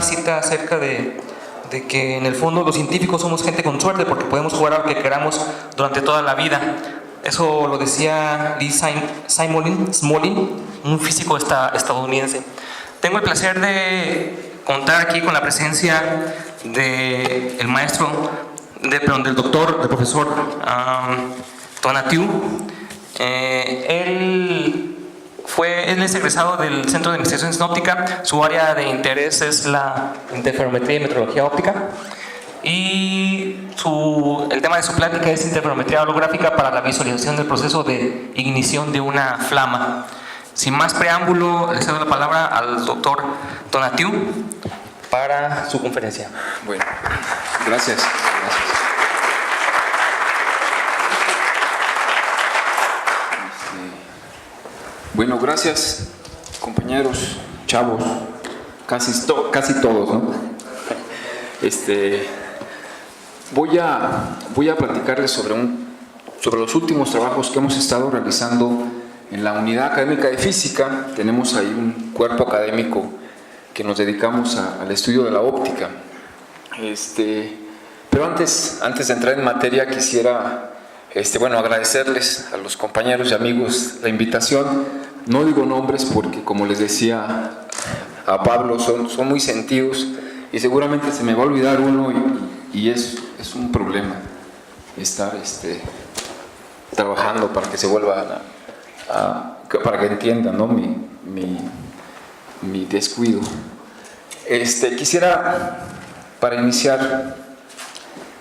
una cita acerca de que en el fondo los científicos somos gente con suerte porque podemos jugar a lo que queramos durante toda la vida. Eso lo decía Lee Smolin, un físico estadounidense. Tengo el placer de contar aquí con la presencia del maestro, del profesor Tonatiuh. Él es egresado del Centro de Investigación Óptica. Su área de interés es la interferometría y metrología óptica. Y el tema de su plática es interferometría holográfica para la visualización del proceso de ignición de una flama. Sin más preámbulo, le cedo la palabra al doctor Tonatiuh para su conferencia. Bueno, gracias. Bueno, gracias, compañeros, chavos, casi todos, ¿no? Voy a platicarles sobre los últimos trabajos que hemos estado realizando en la Unidad Académica de Física. Tenemos ahí un cuerpo académico que nos dedicamos al estudio de la óptica. Pero antes de entrar en materia, quisiera agradecerles a los compañeros y amigos la invitación. No digo nombres porque, como les decía a Pablo, son muy sentidos y seguramente se me va a olvidar uno y es un problema estar trabajando para que se vuelva para que entiendan, ¿no? mi descuido. Quisiera, para iniciar,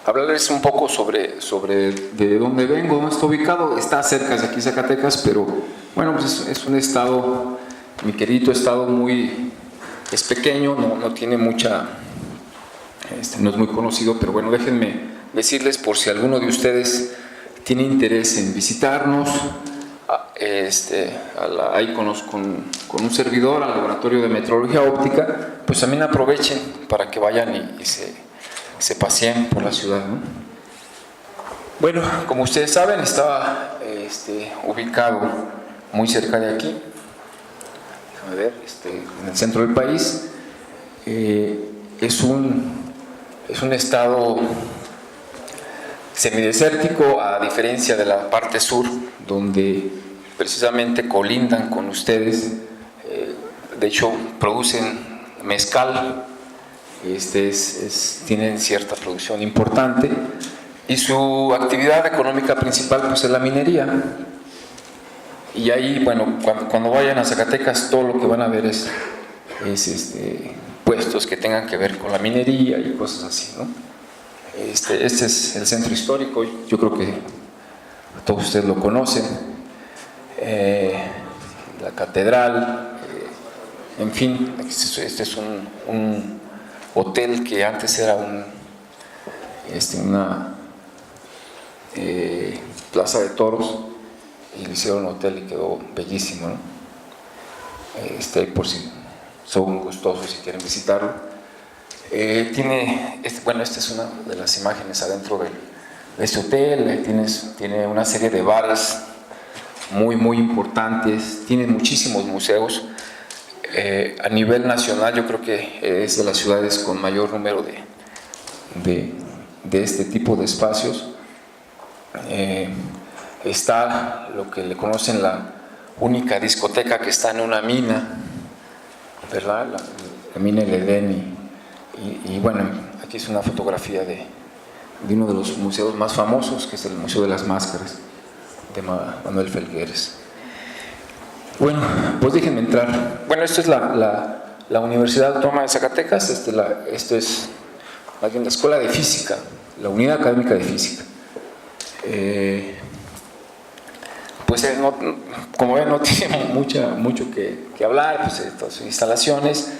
hablarles un poco sobre de dónde vengo, dónde estoy ubicado. Está cerca de aquí, Zacatecas, pero bueno, pues es un estado, mi querido estado, es pequeño, no tiene mucha, no es muy conocido, pero bueno, déjenme decirles, por si alguno de ustedes tiene interés en visitarnos, ahí con un servidor al laboratorio de metrología óptica, pues también aprovechen para que vayan y se paseen por la ciudad, ¿no? Bueno, como ustedes saben, estaba ubicado muy cerca de aquí, déjame ver, en el centro del país. Es un estado semidesértico, a diferencia de la parte sur, donde precisamente colindan con ustedes. De hecho, producen mezcal, tienen cierta producción importante, y su actividad económica principal pues es la minería. Y ahí, bueno, cuando vayan a Zacatecas, todo lo que van a ver es puestos que tengan que ver con la minería y cosas así, ¿no? Este es el centro histórico, yo creo que todos ustedes lo conocen. La catedral, en fin, este es un hotel que antes era una plaza de toros, y le hicieron un hotel y quedó bellísimo, ¿no? Por si son gustosos y quieren visitarlo. Esta es una de las imágenes adentro de este hotel. Tiene una serie de bares muy importantes, tiene muchísimos museos. A nivel nacional, yo creo que es de las ciudades con mayor número de este tipo de espacios. Está lo que le conocen la única discoteca que está en una mina, ¿verdad? La mina El Edén. Y bueno, aquí es una fotografía de uno de los museos más famosos, que es el Museo de las Máscaras, de Manuel Felgueres. Bueno, pues déjenme entrar. Bueno, esto es la Universidad Autónoma de Zacatecas. Esto es más bien la Escuela de Física, la Unidad Académica de Física. Como ven, no tiene mucho que hablar. Pues estas instalaciones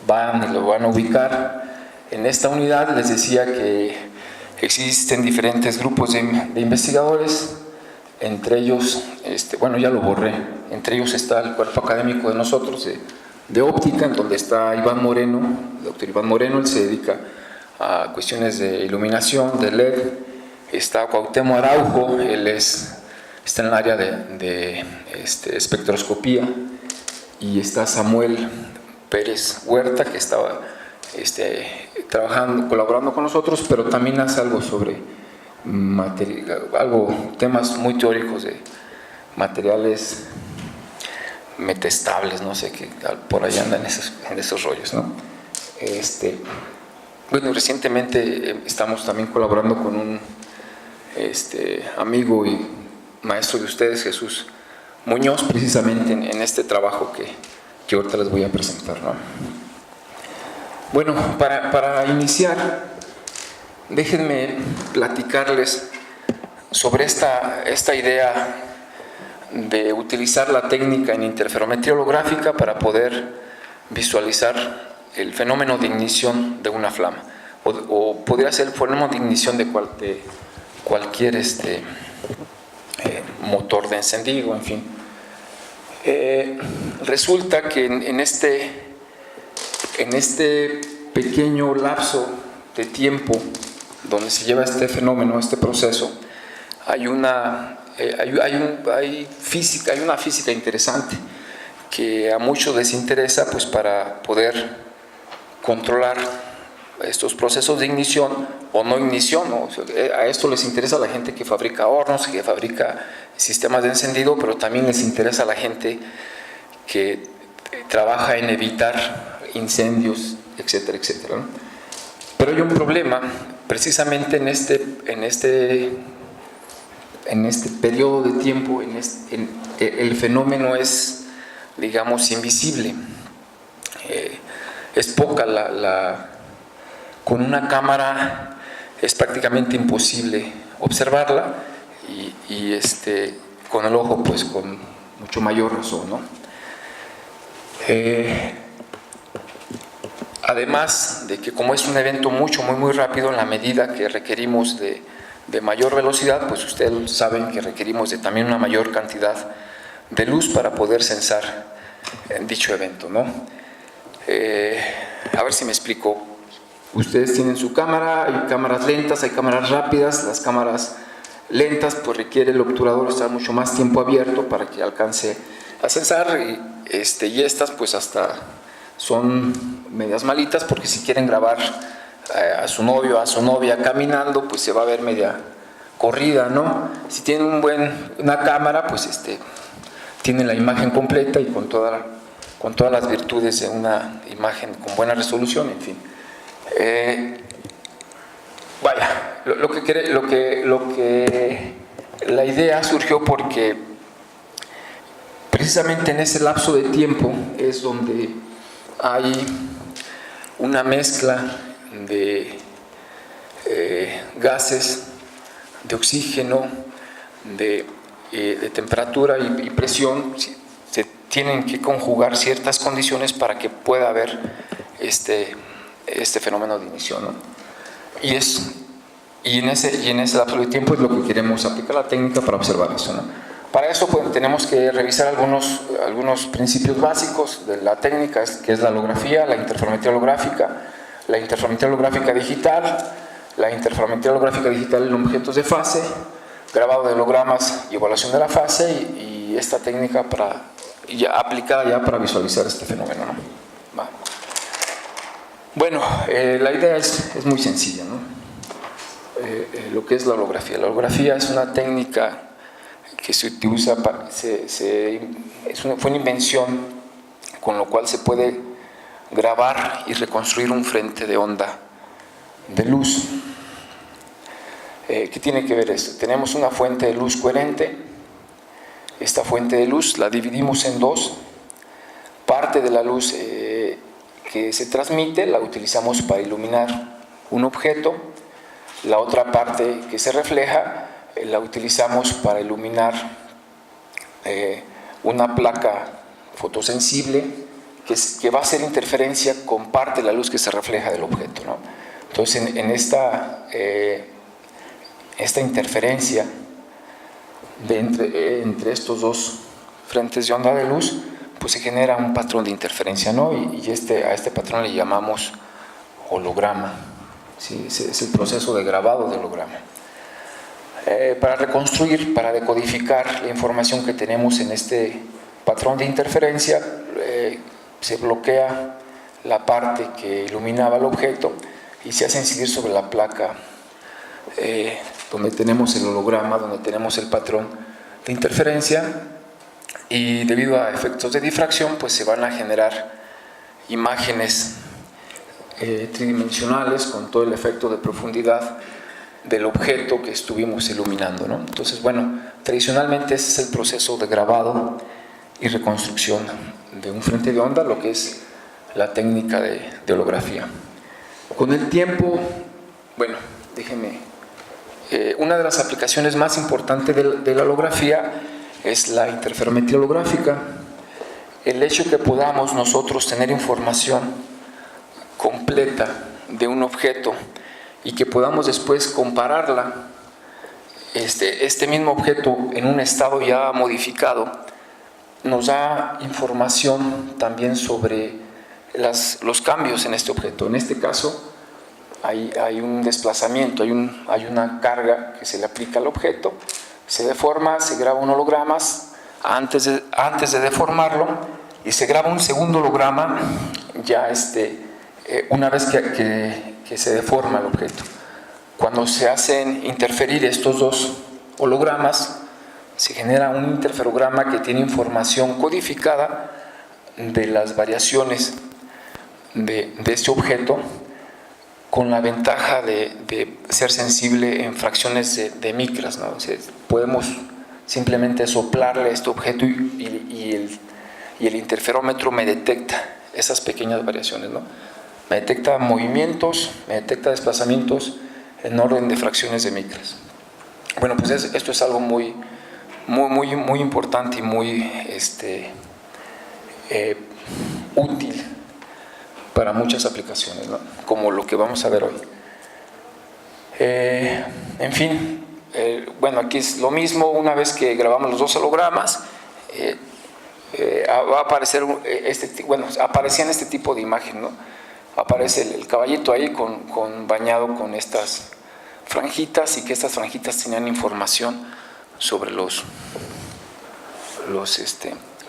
lo van a ubicar. En esta unidad les decía que existen diferentes grupos de investigadores. Entre ellos, ya lo borré, entre ellos está el cuerpo académico de nosotros de óptica, en donde está Iván Moreno, el doctor Iván Moreno. Él se dedica a cuestiones de iluminación, de LED. Está Cuauhtémoc Araujo, él está en el área de espectroscopía. Y está Samuel Pérez Huerta, que estaba trabajando, colaborando con nosotros, pero también hace algo sobre temas muy teóricos de materiales metestables, no sé, que por ahí andan en esos rollos, ¿no? Bueno, recientemente estamos también colaborando con un amigo y maestro de ustedes, Jesús Muñoz, precisamente en este trabajo que ahorita les voy a presentar, ¿no? Bueno, para iniciar, déjenme platicarles sobre esta idea de utilizar la técnica en interferometría holográfica para poder visualizar el fenómeno de ignición de una flama, o podría ser el fenómeno de ignición de cualquier motor de encendido, en fin. Resulta que en este pequeño lapso de tiempo donde se lleva este fenómeno, este proceso, hay una física interesante que a muchos les interesa, pues, para poder controlar estos procesos de ignición o no ignición, ¿no? A esto les interesa a la gente que fabrica hornos, que fabrica sistemas de encendido, pero también les interesa a la gente que trabaja en evitar incendios, etcétera, etcétera, ¿no? Pero hay un problema, precisamente en este periodo de tiempo, el fenómeno es, digamos, invisible. Es poca con una cámara es prácticamente imposible observarla, y con el ojo, pues, con mucho mayor razón, ¿no? Además de que, como es un evento muy rápido, en la medida que requerimos de mayor velocidad, pues ustedes saben que requerimos de también una mayor cantidad de luz para poder sensar en dicho evento, ¿no? A ver si me explico. Ustedes tienen su cámara, hay cámaras lentas, hay cámaras rápidas. Las cámaras lentas, pues, requiere el obturador estar mucho más tiempo abierto para que alcance a sensar, y estas, pues, hasta son medias malitas, porque si quieren grabar a su novio, a su novia caminando, pues se va a ver media corrida, ¿no? Si tienen una cámara, pues tienen la imagen completa y con todas las virtudes de una imagen con buena resolución, en fin. La idea surgió porque precisamente en ese lapso de tiempo es donde hay una mezcla de gases, de oxígeno, de temperatura y presión. Se tienen que conjugar ciertas condiciones para que pueda haber este fenómeno de ignición, ¿no? Y en ese lapso de tiempo es lo que queremos aplicar la técnica para observar eso, ¿no? Para eso, pues, tenemos que revisar algunos principios básicos de la técnica, que es la holografía, la interferometría holográfica, la interferometría holográfica digital, la interferometría holográfica digital en objetos de fase, grabado de hologramas y evaluación de la fase, y esta técnica aplicada ya para visualizar este fenómeno, ¿no? Va. Bueno, la idea es muy sencilla, ¿no? Lo que es la holografía. La holografía es una técnica que se usa, fue una invención con lo cual se puede grabar y reconstruir un frente de onda de luz. ¿Qué tiene que ver esto? Tenemos una fuente de luz coherente. Esta fuente de luz la dividimos en dos. Parte de la luz que se transmite la utilizamos para iluminar un objeto. La otra parte que se refleja la utilizamos para iluminar una placa fotosensible que va a hacer interferencia con parte de la luz que se refleja del objeto, ¿no? Entonces, en esta interferencia entre estos dos frentes de onda de luz, pues se genera un patrón de interferencia, ¿no? Y a este patrón le llamamos holograma. ¿Sí? Es el proceso de grabado de holograma. Para reconstruir, para decodificar la información que tenemos en este patrón de interferencia, se bloquea la parte que iluminaba el objeto y se hace incidir sobre la placa donde tenemos el holograma, donde tenemos el patrón de interferencia, y debido a efectos de difracción pues se van a generar imágenes tridimensionales con todo el efecto de profundidad del objeto que estuvimos iluminando, ¿no? Entonces, bueno, tradicionalmente ese es el proceso de grabado y reconstrucción de un frente de onda, lo que es la técnica de holografía. Con el tiempo, bueno, déjenme, una de las aplicaciones más importantes de la holografía es la interferometría holográfica. El hecho que podamos nosotros tener información completa de un objeto y que podamos después compararla, este mismo objeto en un estado ya modificado, nos da información también sobre los cambios en este objeto. En este caso hay un desplazamiento, hay una carga que se le aplica al objeto, se deforma, se graba un holograma antes de deformarlo y se graba un segundo holograma ya una vez que se deforma el objeto. Cuando se hacen interferir estos dos hologramas, se genera un interferograma que tiene información codificada de las variaciones de este objeto, con la ventaja de ser sensible en fracciones de micras, ¿no? O sea, podemos simplemente soplarle a este objeto y el interferómetro me detecta esas pequeñas variaciones, ¿no? Me detecta movimientos, me detecta desplazamientos en orden de fracciones de micras. Bueno, pues esto es algo muy importante y muy útil para muchas aplicaciones, ¿no? Como lo que vamos a ver hoy. En fin, bueno, aquí es lo mismo. Una vez que grabamos los dos hologramas, va a aparecer aparecían este tipo de imagen, ¿no? Aparece el caballito ahí bañado con estas franjitas, y que estas franjitas tenían información sobre los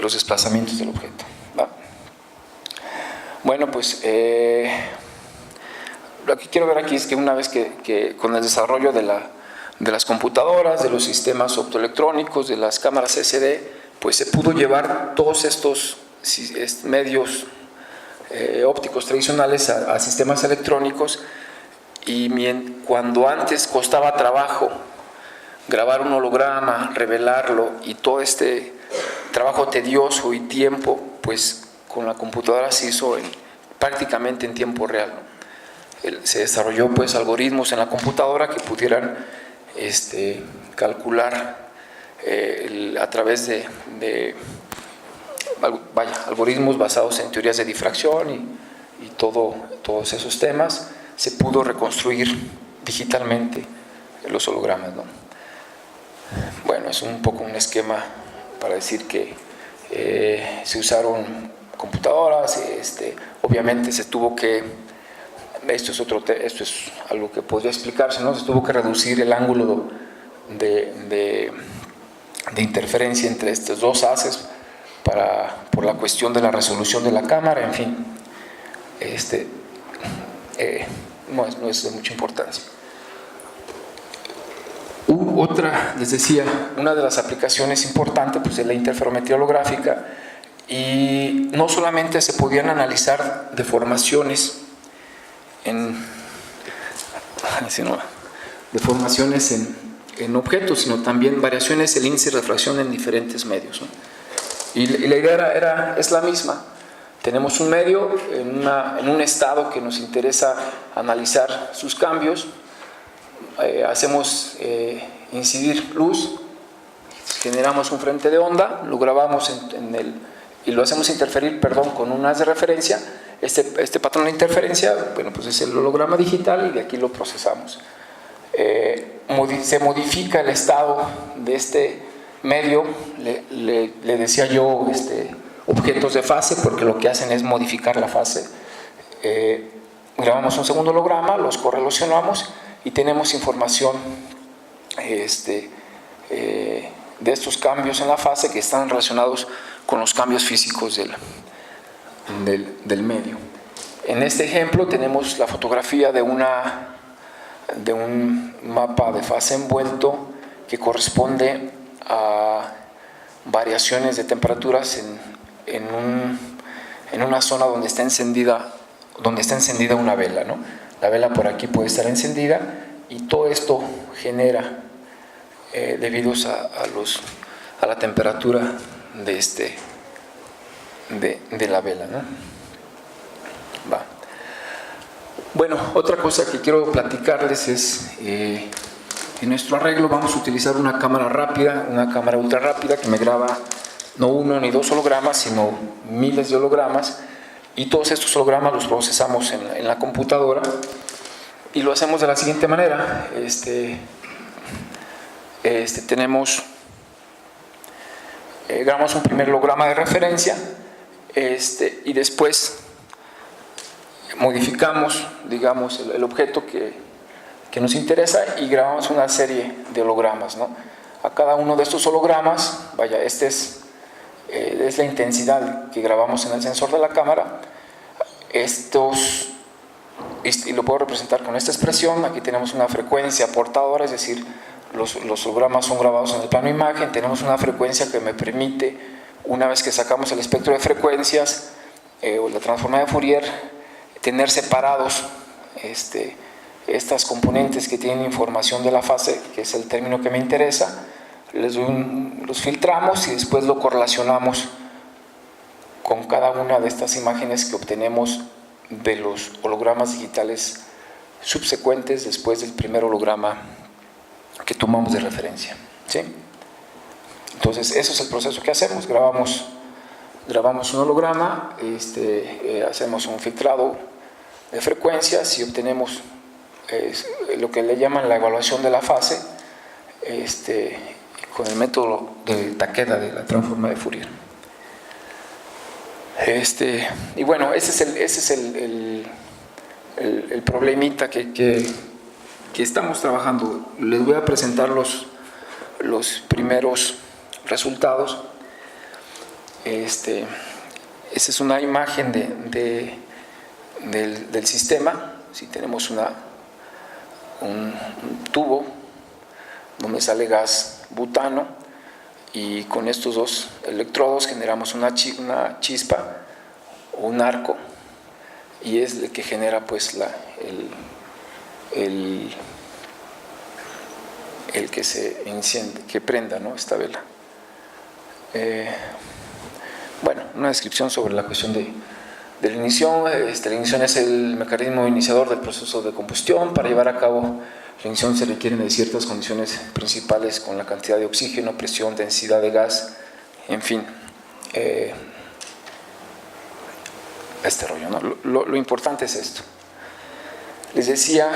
desplazamientos del objeto, ¿va? Bueno, pues lo que quiero ver aquí es que una vez que con el desarrollo de las computadoras, de los sistemas optoelectrónicos, de las cámaras SD, pues se pudo llevar todos estos medios ópticos tradicionales a sistemas electrónicos, y cuando antes costaba trabajo grabar un holograma, revelarlo, y todo este trabajo tedioso y tiempo, pues con la computadora se hizo prácticamente en tiempo real, ¿no? Se desarrolló pues algoritmos en la computadora que pudieran calcular a través de algoritmos basados en teorías de difracción y todos esos temas. Se pudo reconstruir digitalmente los hologramas, ¿no? Bueno, es un poco un esquema para decir que se usaron computadoras, obviamente se tuvo que, esto es algo que podría explicarse, ¿no? Se tuvo que reducir el ángulo de interferencia entre estos dos haces por la cuestión de la resolución de la cámara, en fin, no es de mucha importancia. Otra, les decía, una de las aplicaciones importantes pues, es la interferometría holográfica, y no solamente se podían analizar deformaciones en objetos, sino también variaciones del índice de refracción en diferentes medios, ¿no? Y la idea es la misma. Tenemos un medio en un estado que nos interesa analizar sus cambios, hacemos incidir luz, generamos un frente de onda, lo grabamos y lo hacemos interferir, con un haz de referencia. Este patrón de interferencia, bueno, pues es el holograma digital, y de aquí lo procesamos. Se modifica el estado de este medio, le decía yo objetos de fase, porque lo que hacen es modificar la fase. Grabamos un segundo holograma, los correlacionamos y tenemos información de estos cambios en la fase que están relacionados con los cambios físicos del medio. En este ejemplo tenemos la fotografía de un mapa de fase envuelto que corresponde a variaciones de temperaturas en una zona donde está encendida una vela, ¿no? La vela por aquí puede estar encendida y todo esto genera, debido a la temperatura de la vela, ¿no? Va. Bueno, otra cosa que quiero platicarles es, en nuestro arreglo vamos a utilizar una cámara rápida, una cámara ultra rápida que me graba no uno ni dos hologramas, sino miles de hologramas, y todos estos hologramas los procesamos en la computadora y lo hacemos de la siguiente manera. Grabamos un primer holograma de referencia y después modificamos, digamos, el objeto que nos interesa y grabamos una serie de hologramas, ¿no? A cada uno de estos hologramas, vaya, es la intensidad que grabamos en el sensor de la cámara. Y lo puedo representar con esta expresión. Aquí tenemos una frecuencia portadora, es decir, los hologramas son grabados en el plano imagen. Tenemos una frecuencia que me permite, una vez que sacamos el espectro de frecuencias o la transformada de Fourier, tener separados estas componentes que tienen información de la fase, que es el término que me interesa. Los filtramos y después lo correlacionamos con cada una de estas imágenes que obtenemos de los hologramas digitales subsecuentes después del primer holograma que tomamos de referencia, ¿sí? Entonces, eso es el proceso que hacemos. Grabamos un holograma, hacemos un filtrado de frecuencias y obtenemos lo que le llaman la evaluación de la fase, con el método de Takeda, de la transforma de Fourier. Y bueno, ese es el problemita que estamos trabajando. Les voy a presentar los primeros resultados. Esa es una imagen del sistema. Si tenemos un tubo donde sale gas butano, y con estos dos electrodos generamos una chispa o un arco, y es el que genera pues el que se enciende, que prenda, ¿no?, esta vela. Bueno, una descripción sobre la cuestión de la ignición. La ignición es el mecanismo iniciador del proceso de combustión. Para llevar a cabo la ignición se requieren de ciertas condiciones principales con la cantidad de oxígeno, presión, densidad de gas, en fin, este rollo, ¿no? Lo importante es esto. Les decía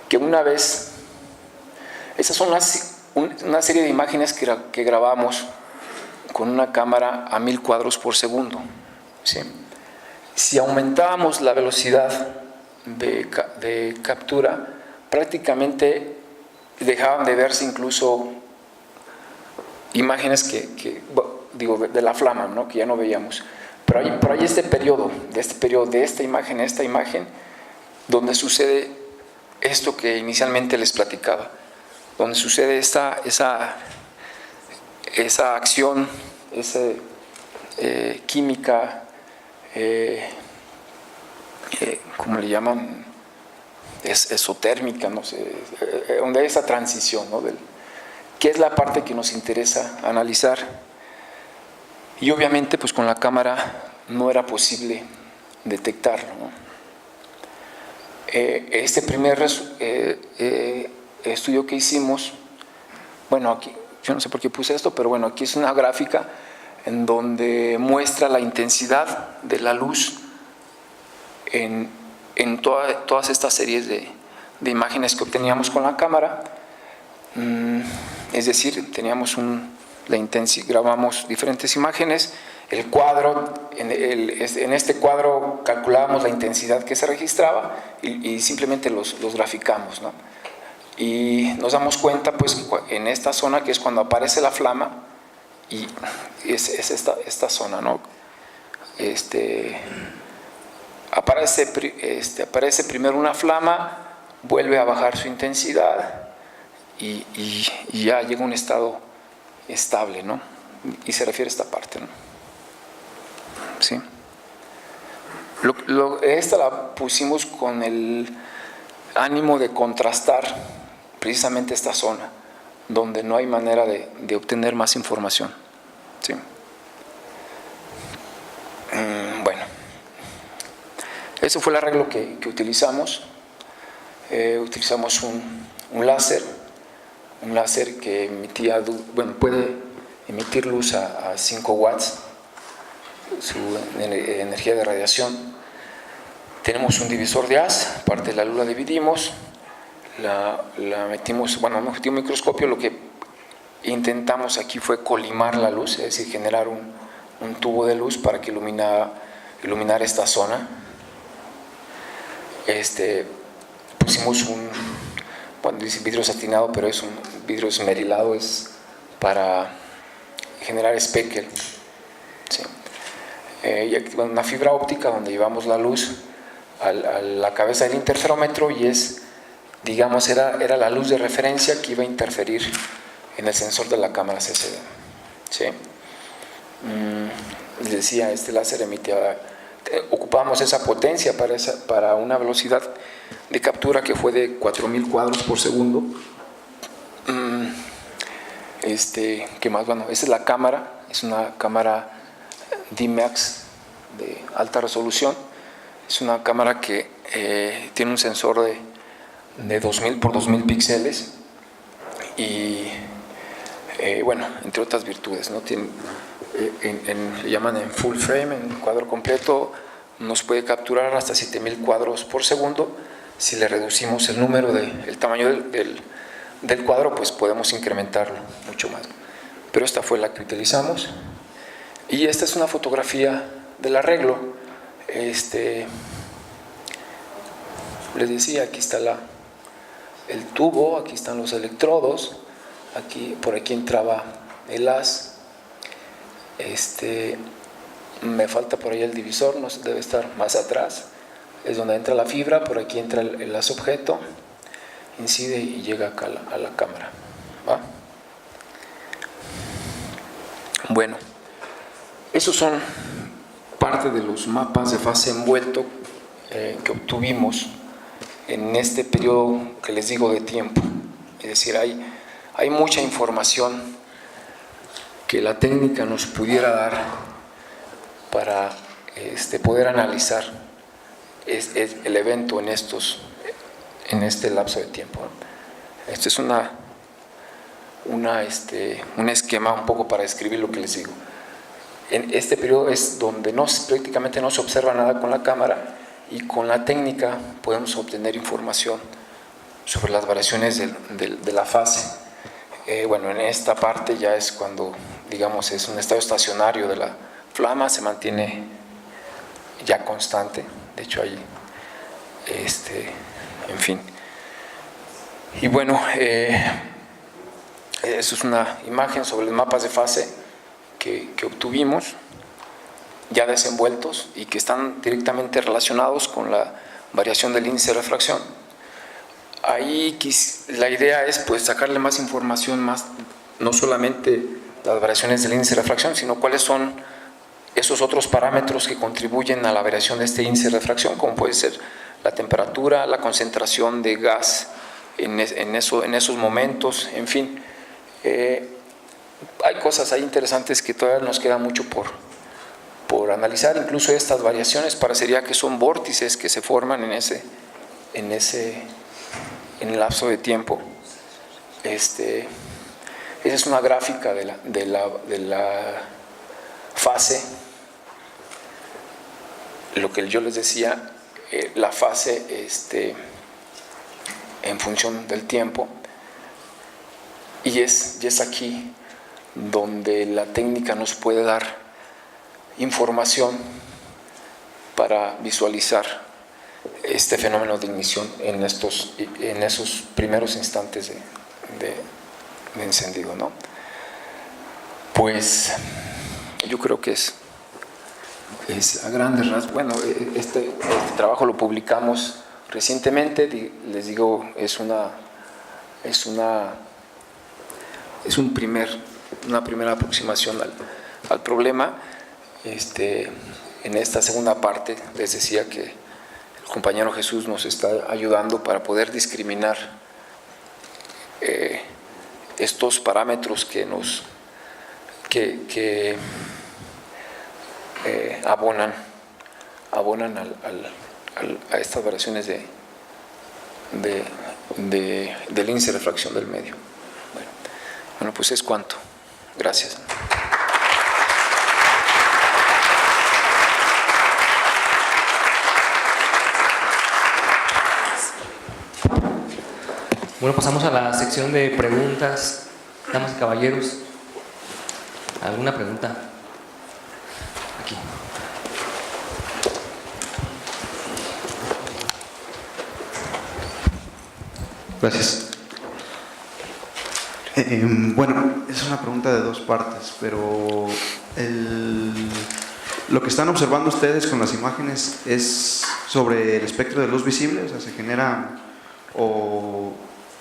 que una vez, esas son una serie de imágenes que grabamos con una cámara a 1000 cuadros por segundo, ¿sí? Si aumentábamos la velocidad de captura, prácticamente dejaban de verse incluso imágenes digo, de la flama, ¿no?, que ya no veíamos. Pero hay este periodo, de esta imagen, donde sucede esto que inicialmente les platicaba, donde sucede esa acción, esa química, ¿cómo le llaman? Esotérmica, no sé, donde hay esa transición, ¿no?, que es la parte que nos interesa analizar. Y obviamente pues con la cámara no era posible detectarlo, ¿no? Este primer estudio que hicimos, bueno, aquí yo no sé por qué puse esto, pero bueno, aquí es una gráfica en donde muestra la intensidad de la luz en todas estas series de imágenes que obteníamos con la cámara. Es decir, teníamos grabamos diferentes imágenes, el cuadro, en este cuadro calculábamos la intensidad que se registraba y simplemente los graficamos, ¿no? Y nos damos cuenta pues en esta zona, que es cuando aparece la flama, y es esta zona, ¿no? aparece primero una flama, vuelve a bajar su intensidad y ya llega a un estado estable, ¿no? Y se refiere a esta parte, ¿no? ¿Sí? Esta la pusimos con el ánimo de contrastar precisamente esta zona, donde no hay manera de obtener más información. ¿Sí? Bueno, eso fue el arreglo que utilizamos. Utilizamos un láser que emitía, puede emitir luz a 5 watts, su energía de radiación. Tenemos un divisor de haz, parte de la luz la dividimos, la metimos, no metimos un microscopio. Lo que intentamos aquí fue colimar la luz, es decir, generar un tubo de luz para que iluminar esta zona. Pusimos dice vidrio satinado, pero es un vidrio esmerilado, es para generar speckle. ¿Sí? Y aquí, una fibra óptica donde llevamos la luz a la cabeza del interferómetro, y digamos, era la luz de referencia que iba a interferir en el sensor de la cámara CCD. ¿Sí? Les decía, este láser emitía, ocupamos esa potencia para una velocidad de captura que fue de 4000 cuadros por segundo. ¿Qué más? Esa es la cámara, es una cámara D-Max de alta resolución. Es una cámara que tiene un sensor de 2000 por 2000 píxeles y, entre otras virtudes, ¿no? Le llaman en full frame, en cuadro completo, nos puede capturar hasta 7000 cuadros por segundo. Si le reducimos el tamaño del cuadro, pues podemos incrementarlo mucho más. Pero esta fue la que utilizamos. Y esta es una fotografía del arreglo. Les decía, aquí está el tubo, aquí están los electrodos, por aquí entraba el haz. Me falta por ahí el divisor, no debe estar más atrás. Es donde entra la fibra, por aquí entra el haz objeto, incide y llega acá a la cámara. ¿Va? Bueno, esos son parte de los mapas de fase envuelto que obtuvimos en este periodo que les digo de tiempo. Es decir, hay mucha información que la técnica nos pudiera dar para poder analizar el evento en este lapso de tiempo. Este es un esquema un poco para describir lo que les digo. En este periodo es donde prácticamente no se observa nada con la cámara, y con la técnica podemos obtener información sobre las variaciones de la fase. En esta parte ya es cuando, digamos, es un estado estacionario de la flama, se mantiene ya constante. De hecho, ahí, en fin. Y eso es una imagen sobre los mapas de fase que obtuvimos, ya desenvueltos y que están directamente relacionados con la variación del índice de refracción. Ahí la idea es sacarle más información, no solamente las variaciones del índice de refracción, sino cuáles son esos otros parámetros que contribuyen a la variación de este índice de refracción, como puede ser la temperatura, la concentración de gas en esos momentos, en fin. Hay cosas ahí interesantes que todavía nos queda mucho por analizar. Incluso estas variaciones parecería que son vórtices que se forman en el lapso de tiempo. Esa es una gráfica de la fase. Lo que yo les decía, la fase en función del tiempo, y es aquí donde la técnica nos puede dar información para visualizar este fenómeno de ignición en esos primeros instantes de encendido, ¿no? Pues yo creo que es es a grandes rasgos. Bueno, este trabajo lo publicamos recientemente. Les digo, es una primera aproximación al problema. En esta segunda parte les decía que el compañero Jesús nos está ayudando para poder discriminar estos parámetros que abonan a estas variaciones del índice de refracción del medio. Bueno, pues es cuanto. Gracias. Bueno, pasamos a la sección de preguntas. Damas y caballeros, ¿alguna pregunta? Aquí. Gracias. Bueno, es una pregunta de dos partes, pero lo que están observando ustedes con las imágenes es sobre el espectro de luz visible, o sea, se genera, o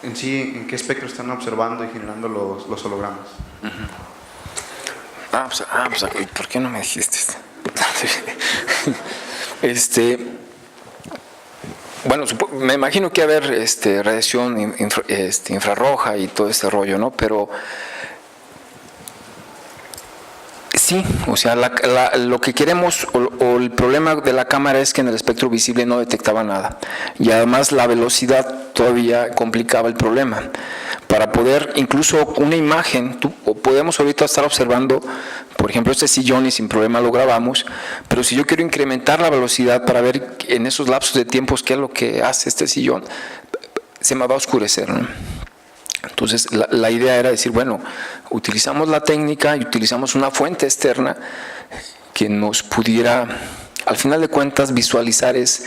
en sí, ¿en qué espectro están observando y generando los hologramas? Pues, ¿por qué no me dijiste esto? Bueno, me imagino que va a haber radiación infrarroja y todo este rollo, ¿no? Pero sí, o sea, lo que queremos o el problema de la cámara es que en el espectro visible no detectaba nada, y además la velocidad todavía complicaba el problema. Para poder, incluso una imagen, podemos ahorita estar observando, por ejemplo, este sillón y sin problema lo grabamos, pero si yo quiero incrementar la velocidad para ver en esos lapsos de tiempos qué es lo que hace este sillón, se me va a oscurecer, ¿no? Entonces la idea era decir, bueno, utilizamos la técnica y utilizamos una fuente externa que nos pudiera, al final de cuentas, visualizar es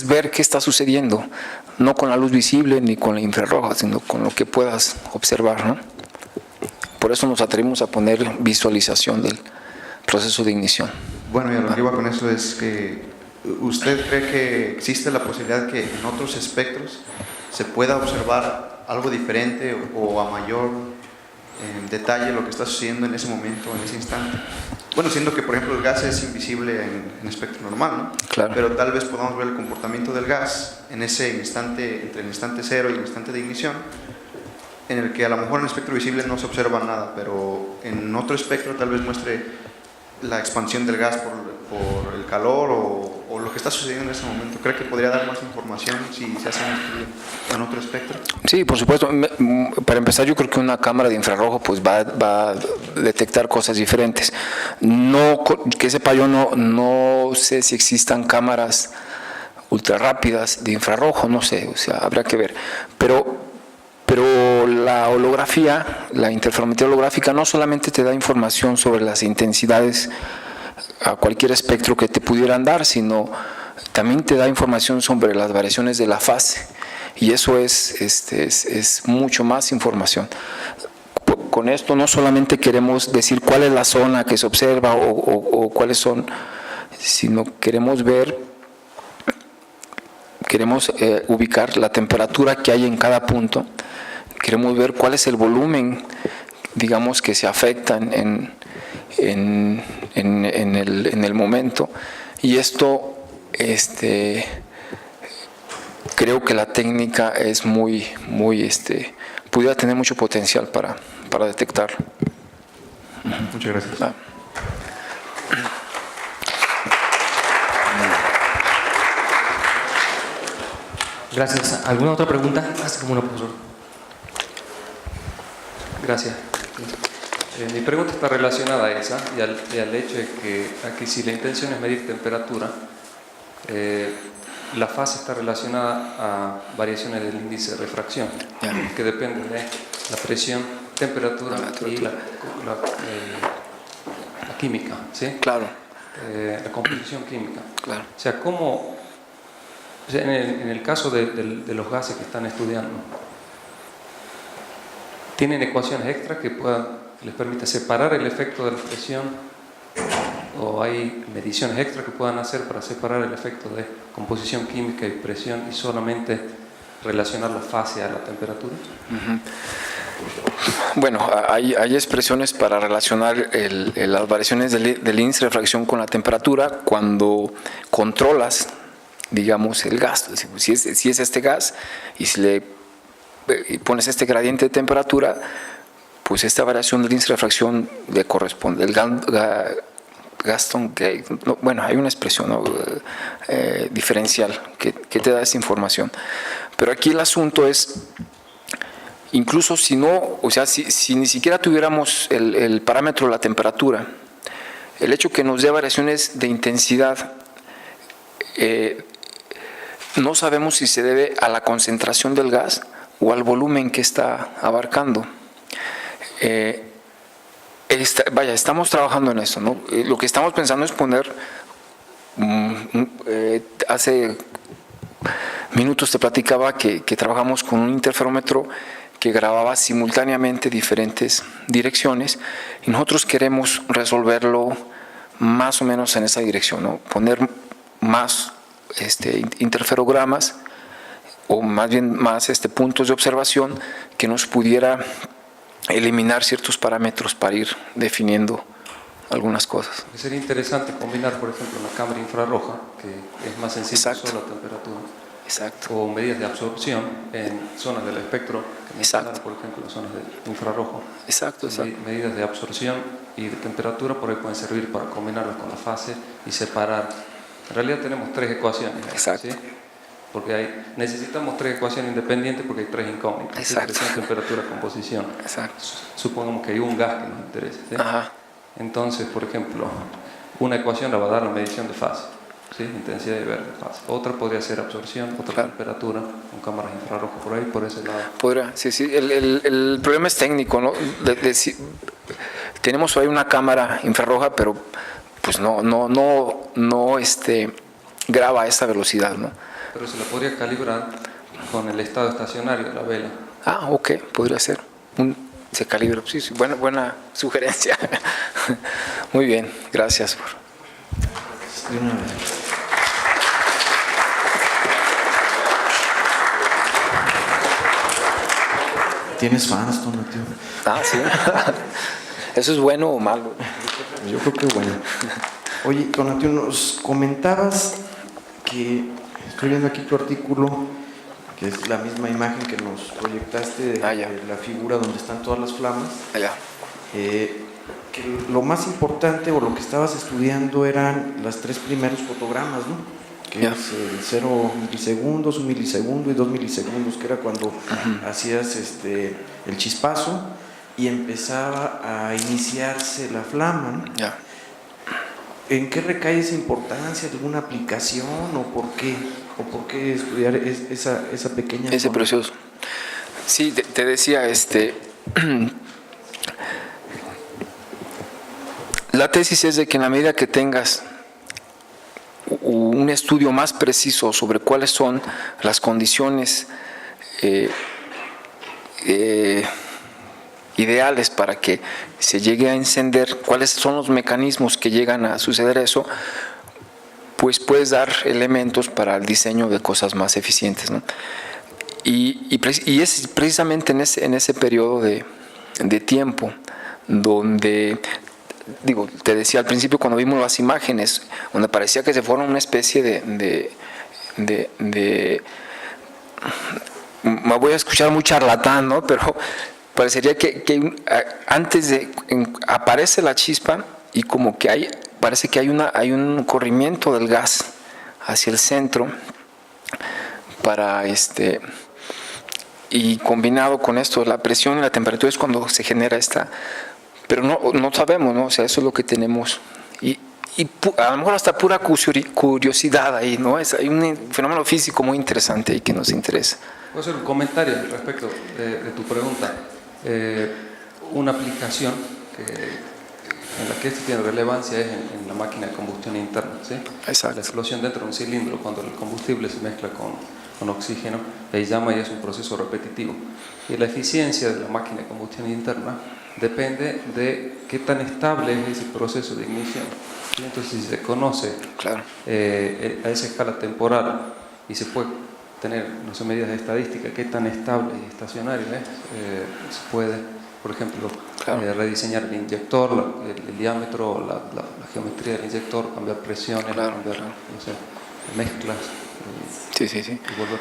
ver qué está sucediendo, no con la luz visible ni con la infrarroja, sino con lo que puedas observar, ¿no? Por eso nos atrevimos a poner visualización del proceso de ignición. Bueno, y a lo que iba con eso es que ¿usted cree que existe la posibilidad que en otros espectros se pueda observar algo diferente o a mayor detalle lo que está sucediendo en ese momento, en ese instante? Bueno, siendo que, por ejemplo, el gas es invisible en espectro normal, ¿no? Claro. Pero tal vez podamos ver el comportamiento del gas en ese instante, entre el instante cero y el instante de ignición, en el que a lo mejor en el espectro visible no se observa nada, pero en otro espectro tal vez muestre la expansión del gas por el calor o lo que está sucediendo en ese momento. ¿Cree que podría dar más información si se hace un estudio en otro espectro? Sí, por supuesto. Para empezar, yo creo que una cámara de infrarrojo pues va a detectar cosas diferentes. No, que sepa yo, no sé si existan cámaras ultra rápidas de infrarrojo, no sé, o sea, habrá que ver. Pero la holografía, la interferometría holográfica no solamente te da información sobre las intensidades a cualquier espectro que te pudieran dar, sino también te da información sobre las variaciones de la fase, y eso es mucho más información. Con esto no solamente queremos decir cuál es la zona que se observa o cuáles son, sino queremos ubicar la temperatura que hay en cada punto. Queremos ver cuál es el volumen, digamos, que se afecta en el momento. Y esto, creo que la técnica es pudiera tener mucho potencial para detectarlo. Muchas gracias. Gracias. ¿Alguna otra pregunta? Hasta como una, profesor. Gracias. Mi pregunta está relacionada a esa y al hecho de que aquí, si la intención es medir temperatura, la fase está relacionada a variaciones del índice de refracción, que dependen de la presión, temperatura y la química, ¿sí? Claro. La composición química. Claro. O sea, ¿cómo, o sea, en el caso de los gases que están estudiando, tienen ecuaciones extras que puedan que les permita separar el efecto de la presión, o hay mediciones extra que puedan hacer para separar el efecto de composición química y presión y solamente relacionar la fase a la temperatura? Bueno, hay expresiones para relacionar las variaciones del índice de refracción con la temperatura cuando controlas, digamos, el gas. Si es este gas y si le pones este gradiente de temperatura, pues esta variación del índice de refracción le corresponde. El Gaston, bueno, hay una expresión, ¿no? Diferencial que te da esa información. Pero aquí el asunto es, incluso si no, o sea, si ni siquiera tuviéramos el parámetro de la temperatura, el hecho que nos dé variaciones de intensidad, no sabemos si se debe a la concentración del gas o al volumen que está abarcando. Estamos trabajando en eso, ¿no? Lo que estamos pensando es poner, hace minutos te platicaba que trabajamos con un interferómetro que grababa simultáneamente diferentes direcciones y nosotros queremos resolverlo más o menos en esa dirección, ¿no? Poner más interferogramas o más bien más puntos de observación que nos pudiera eliminar ciertos parámetros para ir definiendo algunas cosas. Sería interesante combinar, por ejemplo, una cámara infrarroja, que es más sensible solo a temperatura, Exacto. o medidas de absorción en zonas del espectro, que mencionaron, por ejemplo, zonas de infrarrojo. Exacto. Medidas de absorción y de temperatura por ahí pueden servir para combinarlas con la fase y separar. En realidad tenemos 3 ecuaciones. Exacto. ¿Sí? Porque necesitamos 3 ecuaciones independientes porque hay 3 incógnitas. Exacto. Presión, temperatura, composición. Exacto. Supongamos que hay un gas que nos interesa. ¿Sí? Ajá. Entonces, por ejemplo, una ecuación la va a dar la medición de fase, ¿sí? Intensidad de verde, fase. Otra podría ser absorción, otra temperatura, con cámaras infrarrojas por ahí, por ese lado. Podrá, sí. El problema es técnico, ¿no? Tenemos ahí una cámara infrarroja, pero pues no graba a esa velocidad, ¿no? Pero se la podría calibrar con el estado estacionario de la vela. Ah, ok, podría ser. Se calibra, sí, buena sugerencia. Muy bien, gracias. ¿Tienes fans, Tonatiuh? Ah, sí. ¿Eso es bueno o malo? Yo creo que bueno. Oye, Tonatiuh, nos comentabas que, estoy viendo aquí tu artículo, que es la misma imagen que nos proyectaste de la figura donde están todas las flamas. Que lo más importante o lo que estabas estudiando eran los 3 primeros fotogramas, ¿no? Que es el 0 milisegundos, 1 milisegundo y 2 milisegundos, que era cuando hacías el chispazo y empezaba a iniciarse la flama, ¿no? ¿En qué recae esa importancia? ¿Alguna aplicación o por qué? ¿O por qué estudiar esa pequeña ese zona? proceso? Sí, te decía, la tesis es de que en la medida que tengas un estudio más preciso sobre cuáles son las condiciones ideales para que se llegue a encender, cuáles son los mecanismos que llegan a suceder eso, pues puedes dar elementos para el diseño de cosas más eficientes, ¿no? Y es precisamente en ese periodo de tiempo donde, te decía al principio cuando vimos las imágenes, donde parecía que se forma una especie de me voy a escuchar muy charlatán, ¿no? Pero parecería que antes aparece la chispa y como que parece que hay un corrimiento del gas hacia el centro y combinado con esto, la presión y la temperatura es cuando se genera pero no sabemos, ¿no? O sea, eso es lo que tenemos y a lo mejor hasta pura curiosidad ahí, ¿no? Hay un fenómeno físico muy interesante ahí que nos interesa. Voy a hacer un comentario respecto de tu pregunta. Una aplicación en la que esto tiene relevancia es en la máquina de combustión interna, ¿sí? Exacto. La explosión dentro de un cilindro cuando el combustible se mezcla con con oxígeno, hay llama y es un proceso repetitivo. Y la eficiencia de la máquina de combustión interna depende de qué tan estable es ese proceso de ignición. ¿Sí? Entonces, si se conoce a esa escala temporal y se puede tener, no sé, medidas estadísticas, qué tan estable y estacionario es, se puede, por ejemplo, rediseñar el inyector, el diámetro, la geometría del inyector, cambiar presiones, cambiar, no sé, mezclas. Y volver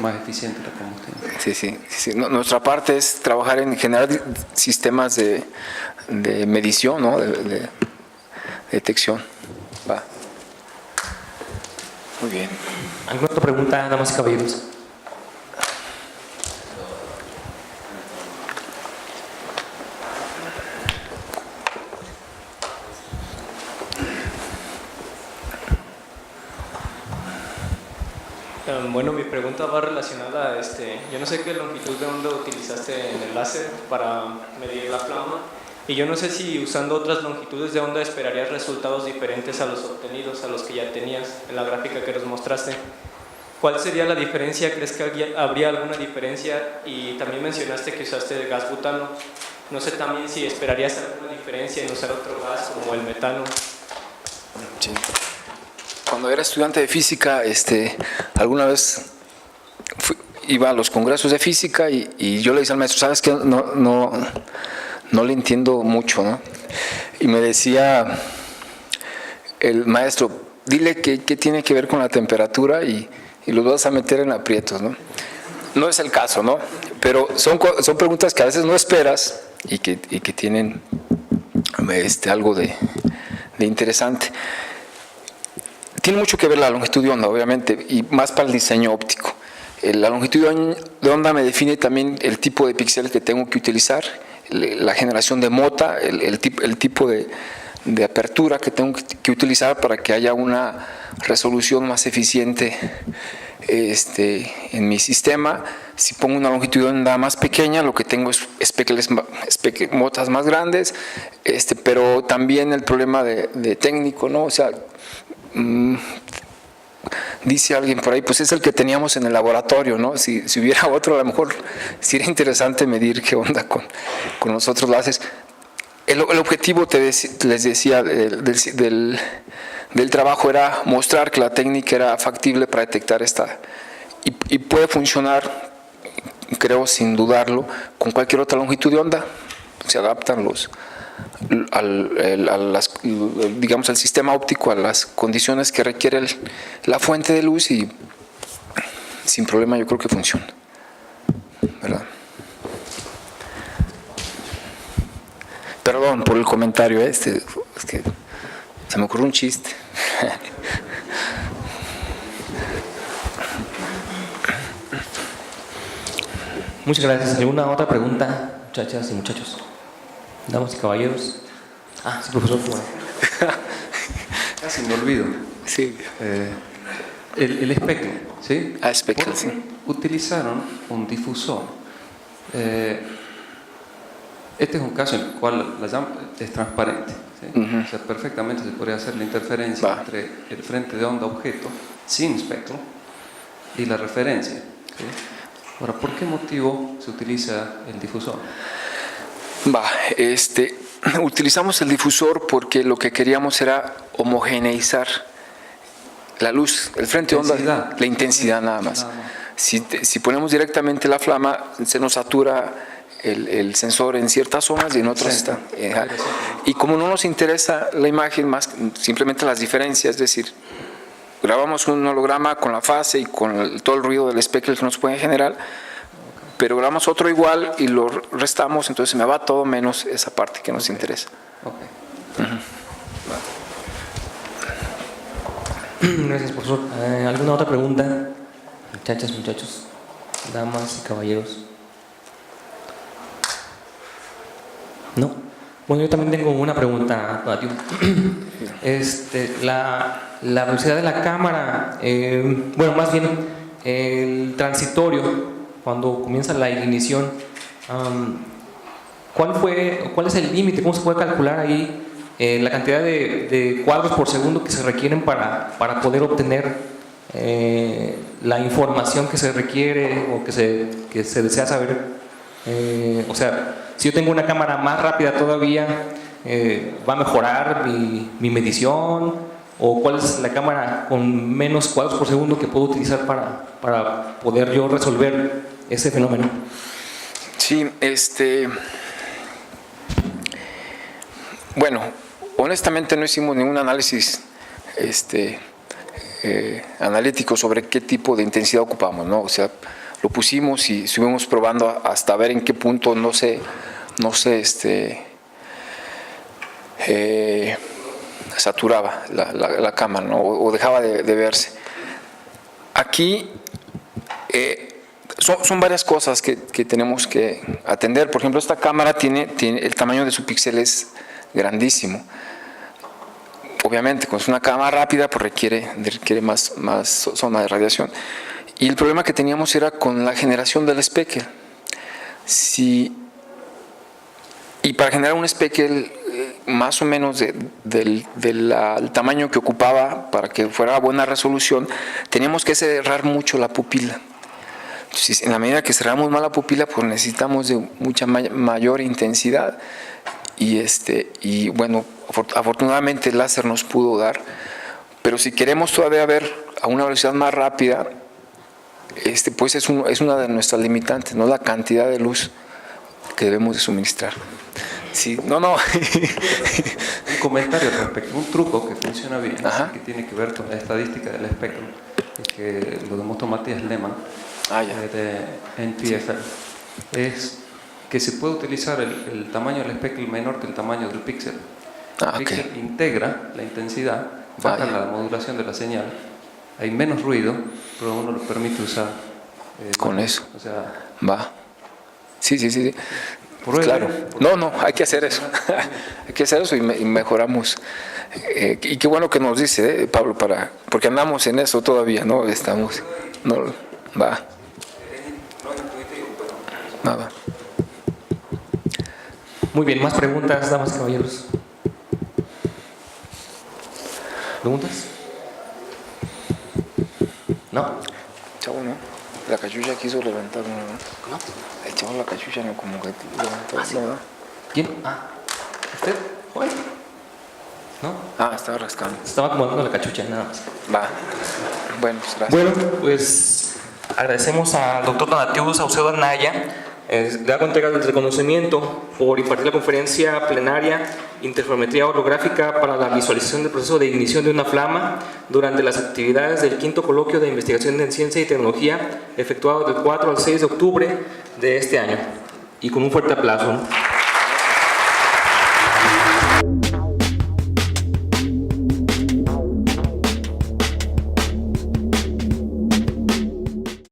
más eficiente la combustión. Sí. Nuestra parte es trabajar en generar sistemas de medición, ¿no? de detección. Va. Muy bien. ¿Alguna otra pregunta, damas y caballeros? Bueno, mi pregunta va relacionada a yo no sé qué longitud de onda utilizaste en el láser para medir la flama, y yo no sé si usando otras longitudes de onda esperarías resultados diferentes a los obtenidos, a los que ya tenías en la gráfica que nos mostraste. ¿Cuál sería la diferencia? ¿Crees que habría alguna diferencia? Y también mencionaste que usaste el gas butano. No sé también si esperarías alguna diferencia en usar otro gas como el metano. Sí. Cuando era estudiante de física, alguna vez iba a los congresos de física y yo le decía al maestro, ¿sabes qué? No le entiendo mucho, ¿no? Y me decía el maestro, dile qué tiene que ver con la temperatura y los vas a meter en aprietos, ¿no? No es el caso, ¿no? Pero son preguntas que a veces no esperas y que tienen algo de interesante. Tiene mucho que ver la longitud de onda, obviamente, y más para el diseño óptico. La longitud de onda me define también el tipo de píxel que tengo que utilizar, la generación de mota, el tipo de apertura que tengo que utilizar para que haya una resolución más eficiente en mi sistema. Si pongo una longitud de onda más pequeña, lo que tengo es motas más grandes, pero también el problema de técnico, ¿no? O sea, dice alguien por ahí, pues es el que teníamos en el laboratorio, ¿no? Si hubiera otro, a lo mejor sería interesante medir qué onda con los otros láseres. El objetivo, les decía, del trabajo era mostrar que la técnica era factible para detectar esta, y puede funcionar, creo, sin dudarlo, con cualquier otra longitud de onda. Se adaptan digamos, el sistema óptico a las condiciones que requiere la fuente de luz, y sin problema yo creo que funciona, ¿verdad? Perdón por el comentario es que se me ocurrió un chiste. Muchas gracias. ¿Alguna otra pregunta, muchachas y muchachos? Damas y caballeros. Sí, profesor. Casi me olvido. Sí. El espectro, ¿sí? Espectro, sí. Utilizaron un difusor. Este es un caso en el cual la llama es transparente, ¿sí? O sea, perfectamente se podría hacer la interferencia entre el frente de onda objeto sin espectro y la referencia, ¿sí? Ahora, ¿por qué motivo se utiliza el difusor? Utilizamos el difusor porque lo que queríamos era homogeneizar la luz, el frente de onda, la intensidad nada más. Si ponemos directamente la flama, se nos satura el sensor en ciertas zonas y en otras está. Y como no nos interesa la imagen, más simplemente las diferencias, es decir, grabamos un holograma con la fase y con todo el ruido del espectro que nos puede generar, pero grabamos otro igual y lo restamos, entonces me va todo menos esa parte que nos interesa. Gracias, profesor. ¿Alguna otra pregunta? Muchachas, muchachos, damas y caballeros. ¿No? Bueno, yo también tengo una pregunta, Matthew. La velocidad de la cámara, bueno, más bien el transitorio, cuando comienza la ignición, ¿cuál es el límite? ¿Cómo se puede calcular ahí la cantidad de cuadros por segundo que se requieren para poder obtener la información que se requiere o que se desea saber. O sea, si yo tengo una cámara más rápida todavía, ¿va a mejorar mi medición? ¿O cuál es la cámara con menos cuadros por segundo que puedo utilizar para poder yo resolver ese fenómeno? Sí, bueno, honestamente no hicimos ningún análisis analítico sobre qué tipo de intensidad ocupamos, ¿no? O sea, lo pusimos y estuvimos probando hasta ver en qué punto no se saturaba la cámara, ¿no? O dejaba de verse. Aquí son varias cosas que tenemos que atender. Por ejemplo, esta cámara tiene el tamaño de su píxel es grandísimo. Obviamente, cuando es una cámara rápida, pues requiere más zona de radiación. Y el problema que teníamos era con la generación del speckle. Y para generar un speckle más o menos del tamaño que ocupaba para que fuera a buena resolución, teníamos que cerrar mucho la pupila. Entonces, en la medida que cerramos más la pupila, pues necesitamos de mucha mayor intensidad. Y bueno, afortunadamente el láser nos pudo dar, pero si queremos todavía ver a una velocidad más rápida, pues es una de nuestras limitantes, ¿no? La cantidad de luz que debemos de suministrar. Sí, no. Un comentario respecto a un truco que funciona bien, que tiene que ver con la estadística del espectro, que lo demostró Matías Lehmann de NPFL, es que se puede utilizar el tamaño del speckle menor que el tamaño del píxel. El píxel integra la intensidad, baja la modulación de la señal, hay menos ruido, pero uno lo permite usar. Con eso. O sea, va. Sí. Claro. No, hay que hacer eso. Hay que hacer eso y mejoramos. Y qué bueno que nos dice, Pablo, porque andamos en eso todavía, ¿no? Va. Muy bien, más preguntas, damas y caballeros. ¿Preguntas? ¿No? Chavo, ¿no? La cachucha quiso levantar uno, ¿no? ¿Cómo? El chavo la cachucha no, como que levantó. ¿No? ¿Quién? ¿Usted? ¿Joven? ¿No? Estaba rascando. Estaba acomodando la cachucha, nada más. Va. Bueno, pues gracias. Bueno, pues agradecemos al doctor Donatiu Saucedo Anaya. Le hago entrega del reconocimiento por impartir la conferencia plenaria Interferometría holográfica para la visualización del proceso de ignición de una flama durante las actividades del 5º coloquio de investigación en ciencia y tecnología efectuado del 4 al 6 de octubre de este año. Y con un fuerte aplauso.